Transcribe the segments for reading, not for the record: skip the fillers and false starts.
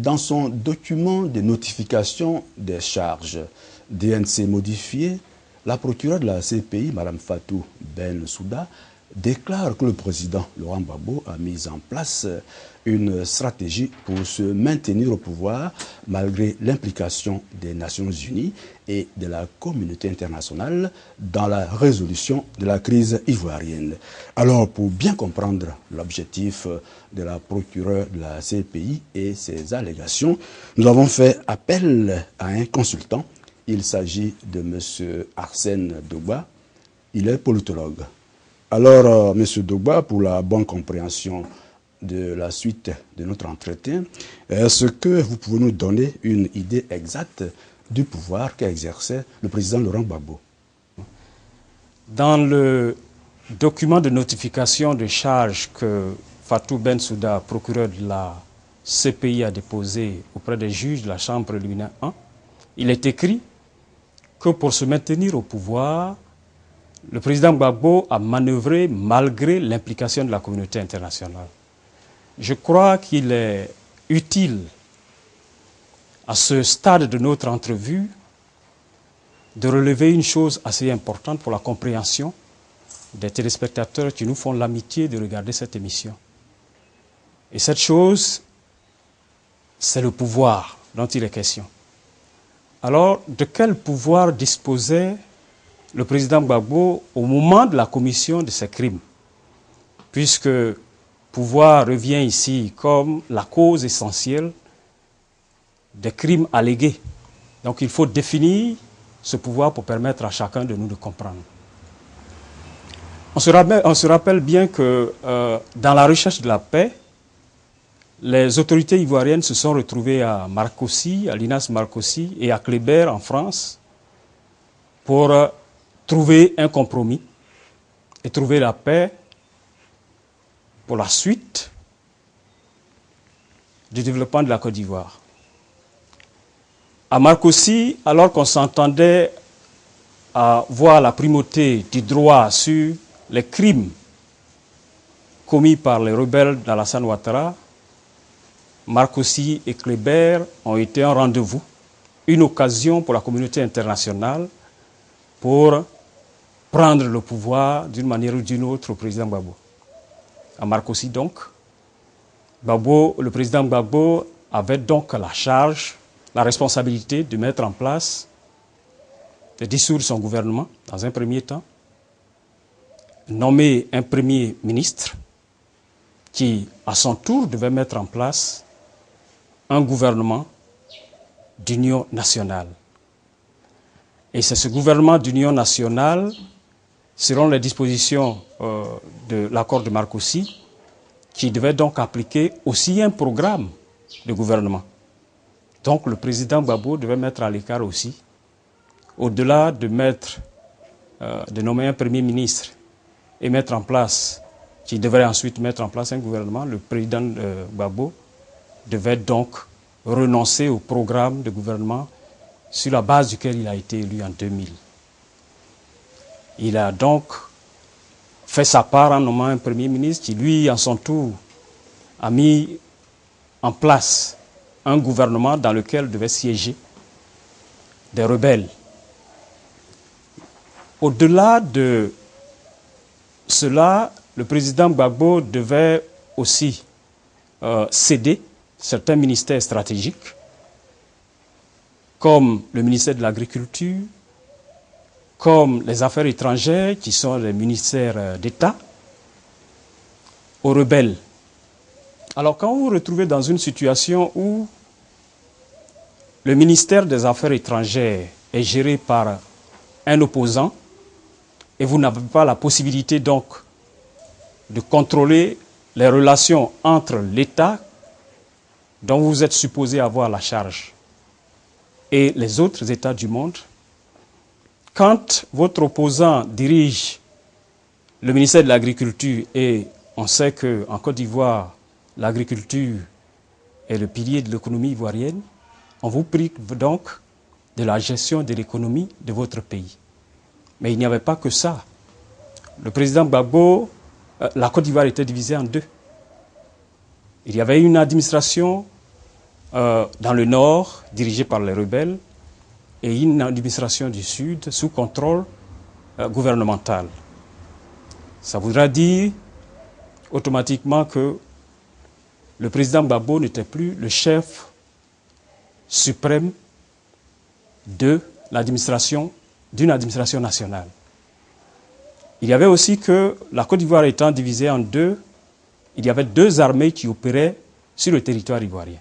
Dans son document de notification des charges DNC modifié, la procureure de la CPI, Mme Fatou Bensouda, déclare que le président Laurent Gbagbo a mis en place une stratégie pour se maintenir au pouvoir malgré l'implication des Nations Unies et de la communauté internationale dans la résolution de la crise ivoirienne. Alors, pour bien comprendre l'objectif de la procureure de la CPI et ses allégations, nous avons fait appel à un consultant. Il s'agit de M. Arsène Dogba. Il est politologue. Alors, M. Dogba, pour la bonne compréhension de la suite de notre entretien, est-ce que vous pouvez nous donner une idée exacte du pouvoir qu'exerçait le président Laurent Gbagbo? Dans le document de notification de charge que Fatou Bensouda, procureur de la CPI, a déposé auprès des juges de la Chambre préliminaire 1, il est écrit que pour se maintenir au pouvoir, le président Gbagbo a manœuvré malgré l'implication de la communauté internationale. Je crois qu'il est utile, à ce stade de notre entrevue, de relever une chose assez importante pour la compréhension des téléspectateurs qui nous font l'amitié de regarder cette émission. Et cette chose, c'est le pouvoir dont il est question. Alors, de quel pouvoir disposait le président Gbagbo au moment de la commission de ces crimes? Puisque pouvoir revient ici comme la cause essentielle des crimes allégués. Donc il faut définir ce pouvoir pour permettre à chacun de nous de comprendre. On se rappelle bien que dans la recherche de la paix, les autorités ivoiriennes se sont retrouvées à Marcoussis, à l'INAS Marcoussis et à Kléber en France pour trouver un compromis et trouver la paix pour la suite du développement de la Côte d'Ivoire. À Marcoussis, alors qu'on s'entendait à voir la primauté du droit sur les crimes commis par les rebelles d'Alassane Ouattara, Marcoussis et Kléber ont été un rendez-vous, une occasion pour la communauté internationale pour prendre le pouvoir d'une manière ou d'une autre au président Gbagbo. À Marcoussis donc, le président Gbagbo avait donc la charge, la responsabilité de mettre en place, de dissoudre son gouvernement dans un premier temps, nommer un premier ministre qui, à son tour, devait mettre en place un gouvernement d'union nationale. Et c'est ce gouvernement d'union nationale, selon les dispositions de l'accord de Marcoussis, qui devait donc appliquer aussi un programme de gouvernement. Donc le président Gbagbo devait mettre à l'écart aussi, au-delà de nommer un premier ministre et mettre en place, qui devrait ensuite mettre en place un gouvernement, le président Gbagbo devait donc renoncer au programme de gouvernement sur la base duquel il a été élu en 2000. Il a donc fait sa part en nommant un premier ministre qui, lui, en son tour, a mis en place un gouvernement dans lequel devaient siéger des rebelles. Au-delà de cela, le président Gbagbo devait aussi céder certains ministères stratégiques, comme le ministère de l'Agriculture, comme les affaires étrangères, qui sont les ministères d'État, aux rebelles. Alors quand vous vous retrouvez dans une situation où le ministère des Affaires étrangères est géré par un opposant, et vous n'avez pas la possibilité donc de contrôler les relations entre l'État dont vous êtes supposé avoir la charge et les autres États du monde, quand votre opposant dirige le ministère de l'Agriculture, et on sait qu'en Côte d'Ivoire, l'agriculture est le pilier de l'économie ivoirienne, on vous prive donc de la gestion de l'économie de votre pays. Mais il n'y avait pas que ça. Le président Gbagbo, la Côte d'Ivoire était divisée en deux. Il y avait une administration dans le nord, dirigée par les rebelles, et une administration du sud sous contrôle gouvernemental. Ça voudra dire automatiquement que le président Gbagbo n'était plus le chef suprême d'une administration nationale. Il y avait aussi que la Côte d'Ivoire étant divisée en deux, il y avait deux armées qui opéraient sur le territoire ivoirien.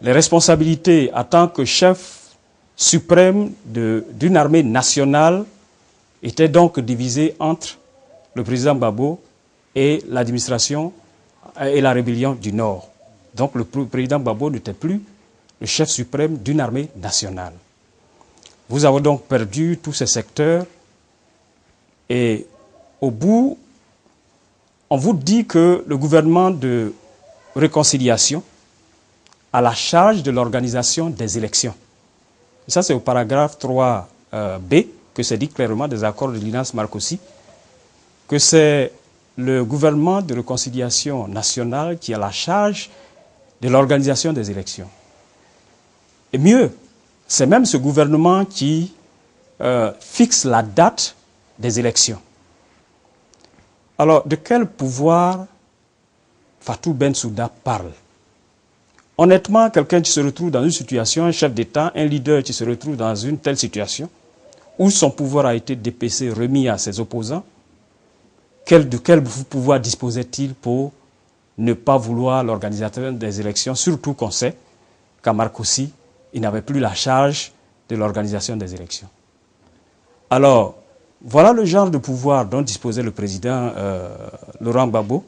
Les responsabilités en tant que chef suprême d'une armée nationale étaient donc divisées entre le président Gbagbo et l'administration et la rébellion du Nord. Donc le président Gbagbo n'était plus le chef suprême d'une armée nationale. Vous avez donc perdu tous ces secteurs et au bout, on vous dit que le gouvernement de réconciliation a la charge de l'organisation des élections. Et ça, c'est au paragraphe 3b que c'est dit clairement des accords de Linas Marcoussis, que c'est le gouvernement de réconciliation nationale qui a la charge de l'organisation des élections. Et mieux, c'est même ce gouvernement qui fixe la date des élections. Alors, de quel pouvoir Fatou Bensouda parle? Honnêtement, quelqu'un qui se retrouve dans une situation, un chef d'État, un leader qui se retrouve dans une telle situation, où son pouvoir a été dépecé, remis à ses opposants, de quel pouvoir disposait-il pour ne pas vouloir l'organisation des élections, surtout qu'on sait qu'à Marcoussis, il n'avait plus la charge de l'organisation des élections. Alors, voilà le genre de pouvoir dont disposait le président Laurent Gbagbo.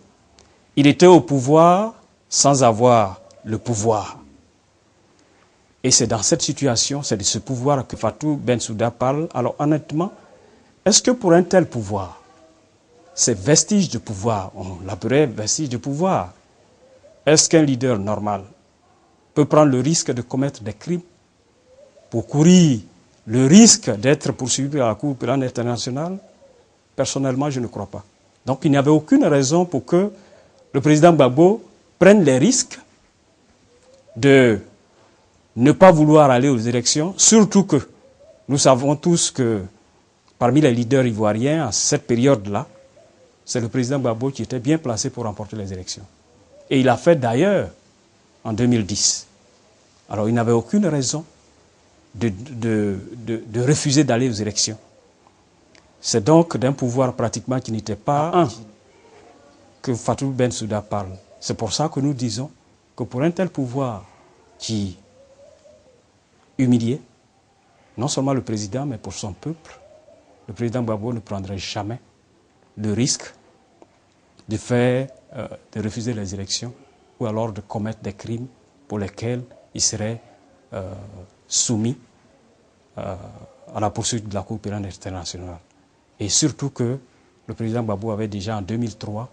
Il était au pouvoir sans avoir le pouvoir. Et c'est dans cette situation, c'est de ce pouvoir que Fatou Bensouda parle. Alors honnêtement, est-ce que pour un tel pouvoir, ces vestiges de pouvoir, on l'appellerait vestiges de pouvoir, est-ce qu'un leader normal peut prendre le risque de commettre des crimes pour courir le risque d'être poursuivi à la Cour pénale internationale? Personnellement, je ne crois pas. Donc il n'y avait aucune raison pour que le président Gbagbo prenne les risques de ne pas vouloir aller aux élections, surtout que nous savons tous que parmi les leaders ivoiriens à cette période-là, c'est le président Gbagbo qui était bien placé pour remporter les élections. Et il l'a fait d'ailleurs en 2010. Alors il n'avait aucune raison de refuser d'aller aux élections. C'est donc d'un pouvoir pratiquement qui n'était pas un que Fatou Bensouda parle. C'est pour ça que nous disons que pour un tel pouvoir qui humiliait non seulement le président, mais pour son peuple, le président Gbagbo ne prendrait jamais le risque de refuser les élections ou alors de commettre des crimes pour lesquels il serait soumis à la poursuite de la Cour pénale internationale. Et surtout que le président Gbagbo avait déjà en 2003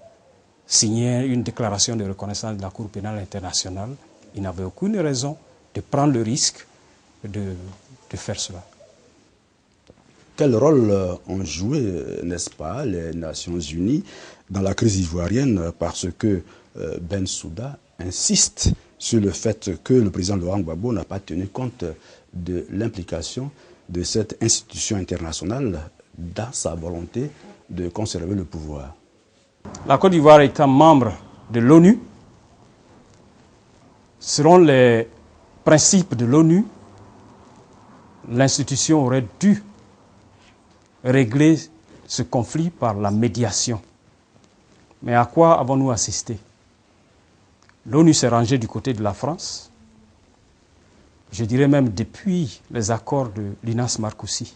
signé une déclaration de reconnaissance de la Cour pénale internationale. Il n'avait aucune raison de prendre le risque de faire cela. Quel rôle ont joué, n'est-ce pas, les Nations Unies dans la crise ivoirienne, parce que Bensouda insiste sur le fait que le président Laurent Gbagbo n'a pas tenu compte de l'implication de cette institution internationale dans sa volonté de conserver le pouvoir. La Côte d'Ivoire étant membre de l'ONU, selon les principes de l'ONU, l'institution aurait dû régler ce conflit par la médiation. Mais à quoi avons-nous assisté? L'ONU s'est rangée du côté de la France, je dirais même depuis les accords de Linas Marcoussis,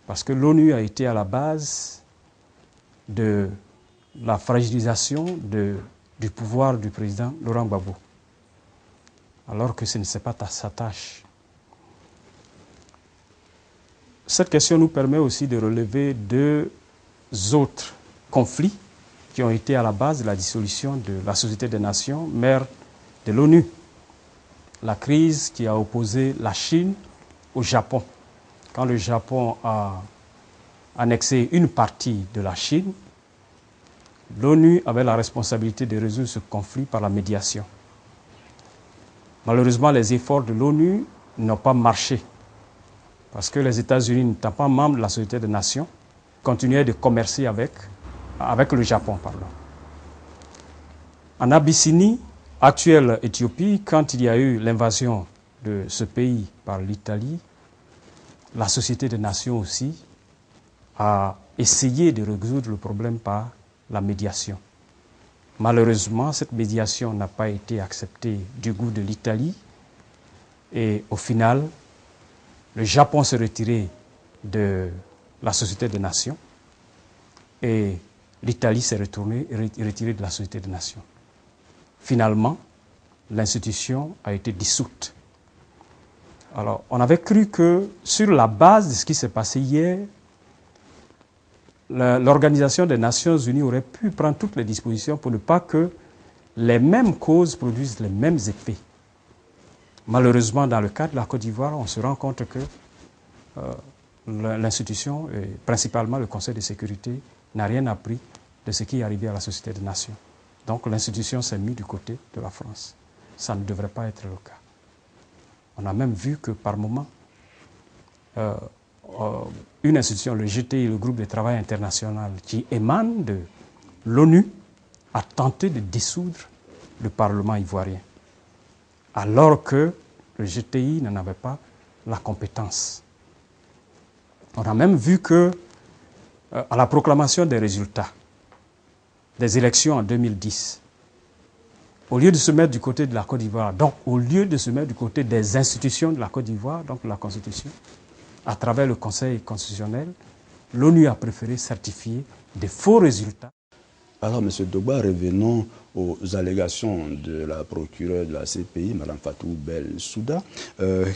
parce que l'ONU a été à la base de la fragilisation du pouvoir du président Laurent Gbagbo, alors que ce n'est pas sa tâche. Cette question nous permet aussi de relever deux autres conflits qui ont été à la base de la dissolution de la Société des Nations, mère de l'ONU. La crise qui a opposé la Chine au Japon. Quand le Japon a annexé une partie de la Chine, l'ONU avait la responsabilité de résoudre ce conflit par la médiation. Malheureusement, les efforts de l'ONU n'ont pas marché parce que les États-Unis, n'étant pas membres de la Société des Nations, continuaient de commercer avec le Japon. Pardon. En Abyssinie, actuelle Éthiopie, quand il y a eu l'invasion de ce pays par l'Italie, la Société des Nations aussi a essayé de résoudre le problème par la médiation. Malheureusement, cette médiation n'a pas été acceptée du goût de l'Italie et au final, le Japon s'est retiré de la Société des Nations et l'Italie s'est retirée de la Société des Nations. Finalement, l'institution a été dissoute. Alors, on avait cru que sur la base de ce qui s'est passé hier, l'Organisation des Nations Unies aurait pu prendre toutes les dispositions pour ne pas que les mêmes causes produisent les mêmes effets. Malheureusement, dans le cas de la Côte d'Ivoire, on se rend compte que l'institution, et principalement le Conseil de sécurité, n'a rien appris de ce qui est arrivé à la Société des Nations. Donc l'institution s'est mise du côté de la France. Ça ne devrait pas être le cas. On a même vu que par moment, une institution, le GTI, le groupe de travail international, qui émane de l'ONU, a tenté de dissoudre le Parlement ivoirien, alors que le GTI n'en avait pas la compétence. On a même vu que, à la proclamation des résultats des élections en 2010, au lieu de se mettre du côté de la Côte d'Ivoire, donc au lieu de se mettre du côté des institutions de la Côte d'Ivoire, donc la Constitution, à travers le Conseil constitutionnel, l'ONU a préféré certifier des faux résultats. Alors, M. Dogba, revenons aux allégations de la procureure de la CPI, Mme Fatou Bensouda.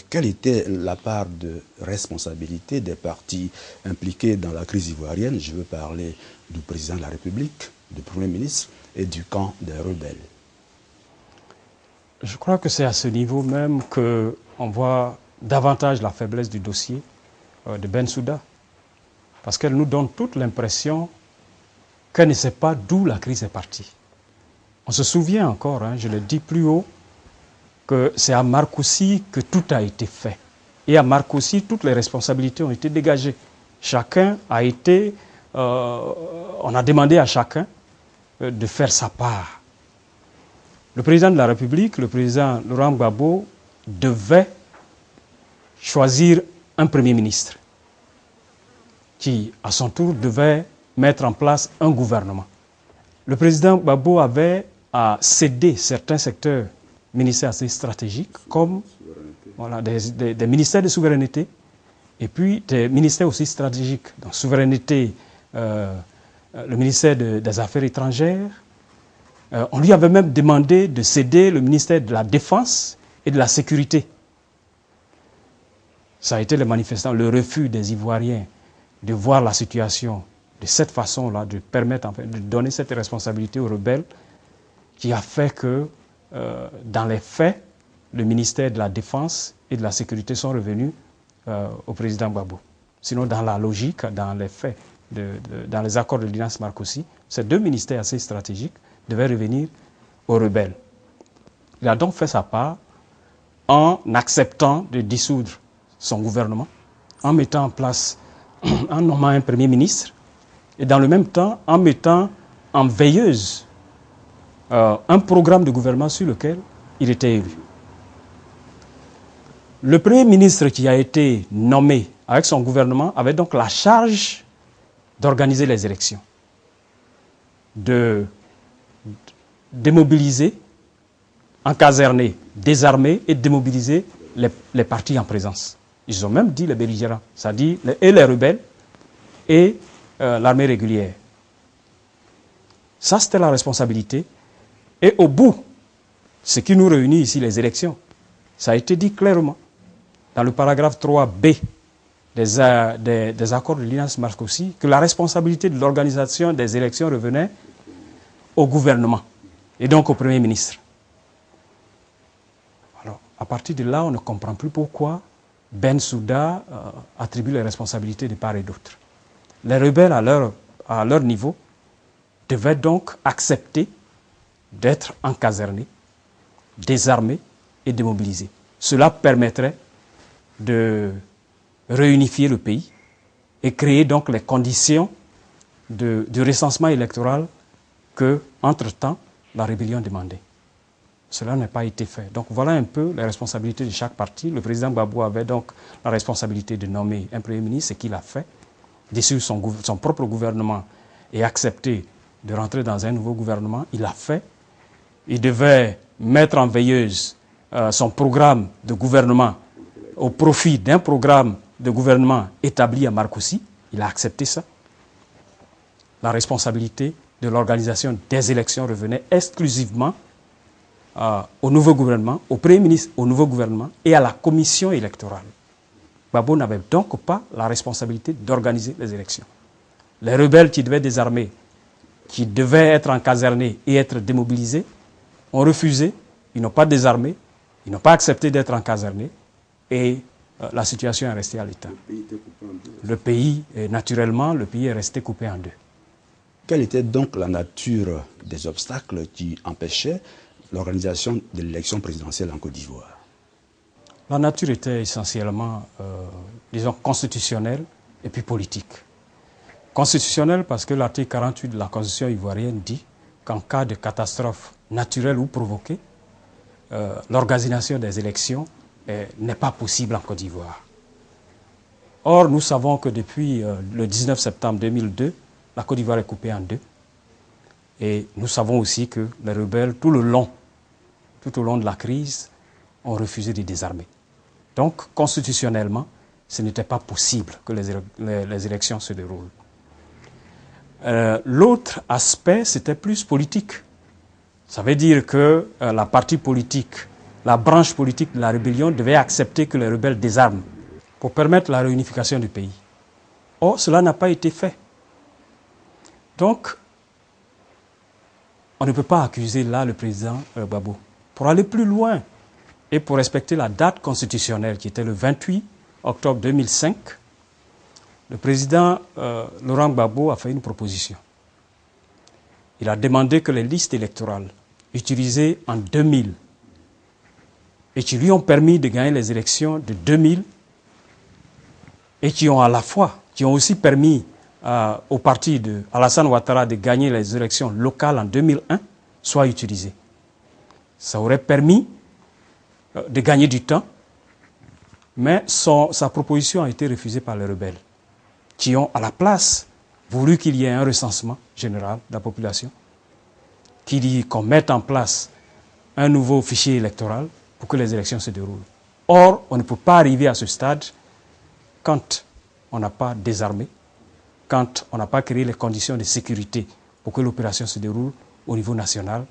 Quelle était la part de responsabilité des partis impliqués dans la crise ivoirienne? Je veux parler du président de la République, du Premier ministre et du camp des rebelles. Je crois que c'est à ce niveau même qu'on voit davantage la faiblesse du dossier de Bensouda, parce qu'elle nous donne toute l'impression qu'elle ne sait pas d'où la crise est partie. On se souvient encore, je le dis plus haut, que c'est à Marcoussis que tout a été fait. Et à Marcoussis, toutes les responsabilités ont été dégagées. Chacun a été... on a demandé à chacun de faire sa part. Le président de la République, le président Laurent Gbagbo, devait choisir un Premier ministre qui, à son tour, devait mettre en place un gouvernement. Le président Gbagbo avait à céder certains secteurs ministères assez stratégiques, comme voilà, des ministères de souveraineté, et puis des ministères aussi stratégiques. Donc, souveraineté, le ministère des Affaires étrangères. On lui avait même demandé de céder le ministère de la Défense et de la Sécurité. Ça a été le manifestant, le refus des Ivoiriens de voir la situation de cette façon-là, de permettre, en fait, de donner cette responsabilité aux rebelles, qui a fait que, dans les faits, le ministère de la Défense et de la Sécurité sont revenus au président Gbagbo. Sinon, dans la logique, dans les faits, dans les accords de l'Alliance Marcoussis, ces deux ministères assez stratégiques devaient revenir aux rebelles. Il a donc fait sa part en acceptant de dissoudre son gouvernement, en mettant en place, en nommant un Premier ministre, et dans le même temps, en mettant en veilleuse un programme de gouvernement sur lequel il était élu. Le Premier ministre qui a été nommé avec son gouvernement avait donc la charge d'organiser les élections, de démobiliser, encaserner, désarmer et démobiliser les partis en présence. Ils ont même dit les belligérants, c'est-à-dire et les rebelles et l'armée régulière. Ça, c'était la responsabilité. Et au bout, ce qui nous réunit ici, les élections, ça a été dit clairement dans le paragraphe 3b des accords de l'Alliance Marcoussis que la responsabilité de l'organisation des élections revenait au gouvernement et donc au Premier ministre. Alors, à partir de là, on ne comprend plus pourquoi Bensouda attribue les responsabilités de part et d'autre. Les rebelles, à leur niveau, devaient donc accepter d'être encasernés, désarmés et démobiliser. Cela permettrait de réunifier le pays et créer donc les conditions du recensement électoral que, entre-temps, la rébellion demandait. Cela n'a pas été fait. Donc voilà un peu les responsabilités de chaque parti. Le président Gbagbo avait donc la responsabilité de nommer un premier ministre, ce qu'il a fait, dissoudre son propre gouvernement et accepter de rentrer dans un nouveau gouvernement. Il l'a fait. Il devait mettre en veilleuse son programme de gouvernement au profit d'un programme de gouvernement établi à Marcoussis. Il a accepté ça. La responsabilité de l'organisation des élections revenait exclusivement au nouveau gouvernement, au Premier ministre, au nouveau gouvernement et à la commission électorale. Gbagbo n'avait donc pas la responsabilité d'organiser les élections. Les rebelles qui devaient désarmer, qui devaient être encasernés et être démobilisés, ont refusé, ils n'ont pas désarmé, ils n'ont pas accepté d'être encasernés et la situation est restée à l'état. Le pays, naturellement, le pays est resté coupé en deux. Quelle était donc la nature des obstacles qui empêchaient l'organisation de l'élection présidentielle en Côte d'Ivoire? La nature était essentiellement, disons, constitutionnelle et puis politique. Constitutionnelle parce que l'article 48 de la Constitution ivoirienne dit qu'en cas de catastrophe naturelle ou provoquée, l'organisation des élections n'est pas possible en Côte d'Ivoire. Or, nous savons que depuis le 19 septembre 2002, la Côte d'Ivoire est coupée en deux. Et nous savons aussi que les rebelles, tout au long de la crise, ont refusé de désarmer. Donc, constitutionnellement, ce n'était pas possible que les élections se déroulent. L'autre aspect, c'était plus politique. Ça veut dire que la partie politique, la branche politique de la rébellion devait accepter que les rebelles désarment pour permettre la réunification du pays. Or, cela n'a pas été fait. Donc, on ne peut pas accuser là le président Gbagbo. Pour aller plus loin et pour respecter la date constitutionnelle qui était le 28 octobre 2005, le président Laurent Gbagbo a fait une proposition. Il a demandé que les listes électorales utilisées en 2000 et qui lui ont permis de gagner les élections de 2000 et qui ont aussi permis au parti de Alassane Ouattara de gagner les élections locales en 2001 soient utilisées. Ça aurait permis de gagner du temps, mais sa proposition a été refusée par les rebelles, qui ont à la place voulu qu'il y ait un recensement général de la population, qu'on mette en place un nouveau fichier électoral pour que les élections se déroulent. Or, on ne peut pas arriver à ce stade quand on n'a pas désarmé, quand on n'a pas créé les conditions de sécurité pour que l'opération se déroule au niveau national,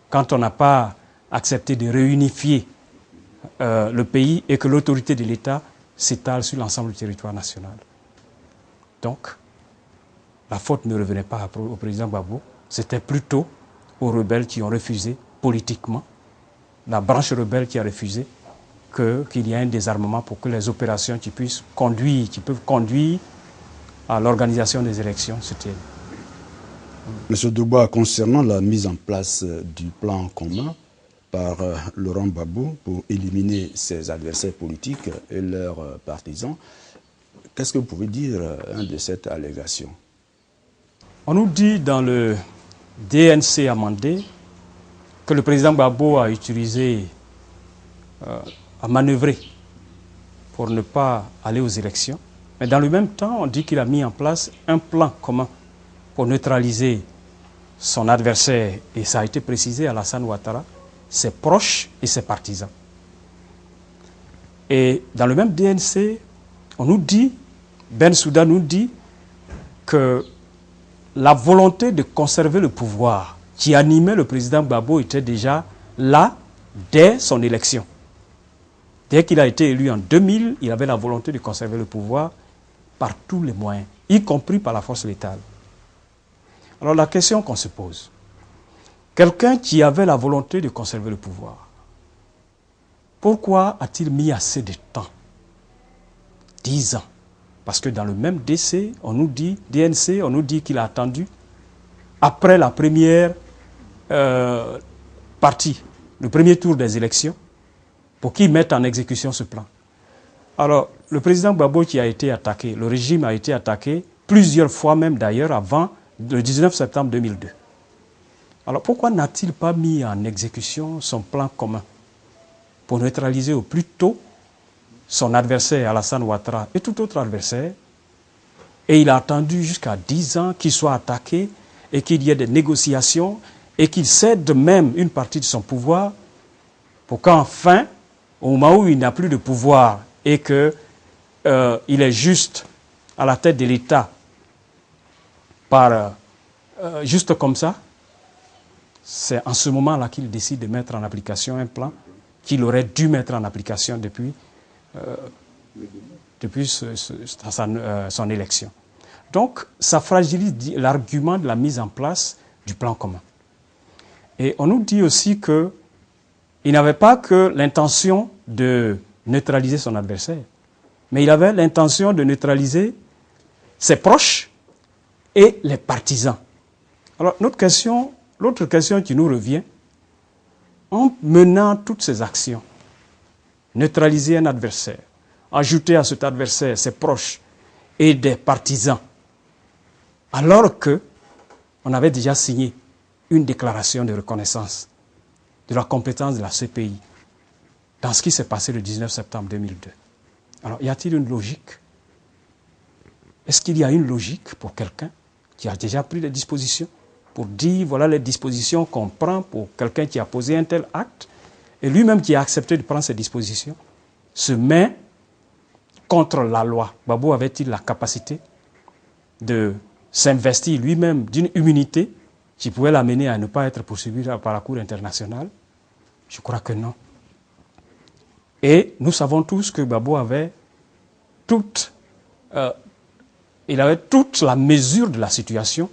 quand on n'a pas accepté de réunifier le pays et que l'autorité de l'État s'étale sur l'ensemble du territoire national. Donc, la faute ne revenait pas au président Gbagbo, c'était plutôt aux rebelles qui ont refusé politiquement, la branche rebelle qui a refusé qu'il y ait un désarmement pour que les opérations qui peuvent conduire à l'organisation des élections se tiennent. Monsieur Douba, concernant la mise en place du plan commun par Laurent Gbagbo pour éliminer ses adversaires politiques et leurs partisans, qu'est-ce que vous pouvez dire de cette allégation? On nous dit dans le DNC amendé que le président Gbagbo a utilisé, a manœuvré pour ne pas aller aux élections. Mais dans le même temps, on dit qu'il a mis en place un plan commun pour neutraliser son adversaire. Et ça a été précisé à Alassane Ouattara, ses proches et ses partisans. Et dans le même DNC, on nous dit, Bensouda nous dit que la volonté de conserver le pouvoir qui animait le président Gbagbo était déjà là dès son élection. Dès qu'il a été élu en 2000, il avait la volonté de conserver le pouvoir par tous les moyens, y compris par la force létale. Alors la question qu'on se pose, quelqu'un qui avait la volonté de conserver le pouvoir, pourquoi a-t-il mis assez de temps? 10 ans. Parce que dans le même DNC, on nous dit qu'il a attendu après la première partie, le premier tour des élections, pour qu'ils mettent en exécution ce plan. Alors, le président Gbagbo qui a été attaqué, le régime a été attaqué plusieurs fois même d'ailleurs avant le 19 septembre 2002. Alors pourquoi n'a-t-il pas mis en exécution son plan commun pour neutraliser au plus tôt son adversaire Alassane Ouattara et tout autre adversaire? Et il a attendu jusqu'à 10 ans qu'il soit attaqué et qu'il y ait des négociations et qu'il cède même une partie de son pouvoir pour qu'enfin, au moment où il n'a plus de pouvoir et qu'il est juste à la tête de l'État, juste comme ça, c'est en ce moment-là qu'il décide de mettre en application un plan qu'il aurait dû mettre en application depuis son élection. Donc, ça fragilise l'argument de la mise en place du plan commun. Et on nous dit aussi qu'il n'avait pas que l'intention de neutraliser son adversaire, mais il avait l'intention de neutraliser ses proches et les partisans. Alors, l'autre question qui nous revient, en menant toutes ces actions, neutraliser un adversaire, ajouter à cet adversaire ses proches et des partisans, alors qu'on avait déjà signé une déclaration de reconnaissance de la compétence de la CPI dans ce qui s'est passé le 19 septembre 2002. Alors, y a-t-il une logique? Est-ce qu'il y a une logique pour quelqu'un qui a déjà pris des dispositions pour dire voilà les dispositions qu'on prend pour quelqu'un qui a posé un tel acte et lui-même qui a accepté de prendre ces dispositions se met contre la loi? Gbagbo avait-il la capacité de s'investir lui-même d'une immunité qui pouvait l'amener à ne pas être poursuivi par la Cour internationale? Je crois que non. Et nous savons tous que Gbagbo avait toute la mesure de la situation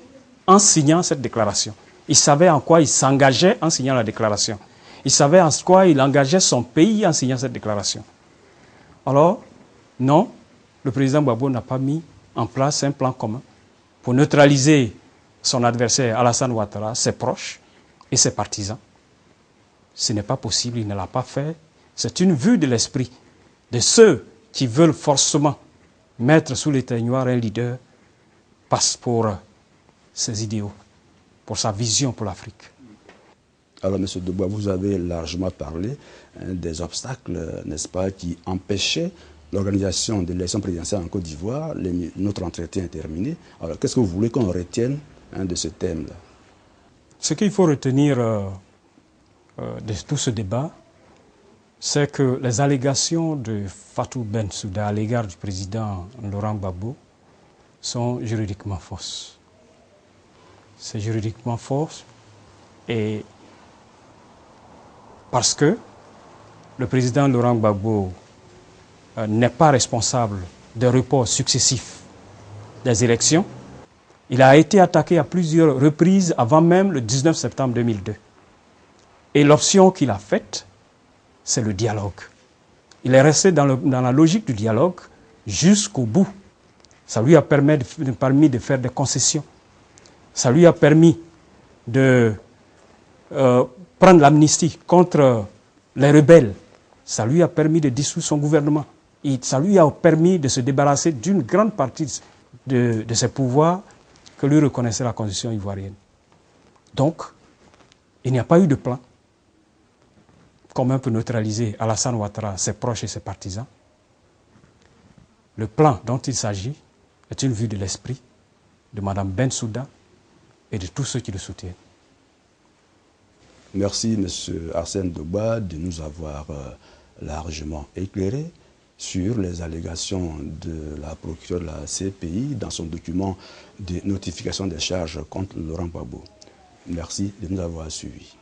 en signant cette déclaration. Il savait en quoi il s'engageait en signant la déclaration. Il savait en quoi il engageait son pays en signant cette déclaration. Alors, non, le président Gbagbo n'a pas mis en place un plan commun pour neutraliser son adversaire Alassane Ouattara, ses proches et ses partisans. Ce n'est pas possible, il ne l'a pas fait. C'est une vue de l'esprit de ceux qui veulent forcément mettre sous l'éteignoir un leader passe pour ses idéaux, pour sa vision pour l'Afrique. Alors, M. Debois, vous avez largement parlé des obstacles, n'est-ce pas, qui empêchaient l'organisation de l'élection présidentielle en Côte d'Ivoire. Notre entretien est terminé. Alors, qu'est-ce que vous voulez qu'on retienne de ce thème-là? Ce qu'il faut retenir de tout ce débat, c'est que les allégations de Fatou Bensouda à l'égard du président Laurent Gbagbo sont juridiquement fausses. C'est juridiquement faux et parce que le président Laurent Gbagbo n'est pas responsable des reports successifs des élections. Il a été attaqué à plusieurs reprises avant même le 19 septembre 2002. Et l'option qu'il a faite, c'est le dialogue. Il est resté dans la logique du dialogue jusqu'au bout. Ça lui a permis de faire des concessions. Ça lui a permis de prendre l'amnistie contre les rebelles. Ça lui a permis de dissoudre son gouvernement. Et ça lui a permis de se débarrasser d'une grande partie de ses pouvoirs que lui reconnaissait la Constitution ivoirienne. Donc, il n'y a pas eu de plan commun pour neutraliser Alassane Ouattara, ses proches et ses partisans. Le plan dont il s'agit est une vue de l'esprit de Mme Bensouda et de tous ceux qui le soutiennent. Merci, M. Arsène Debois, de nous avoir largement éclairé sur les allégations de la procureure de la CPI dans son document de notification des charges contre Laurent Gbagbo. Merci de nous avoir suivis.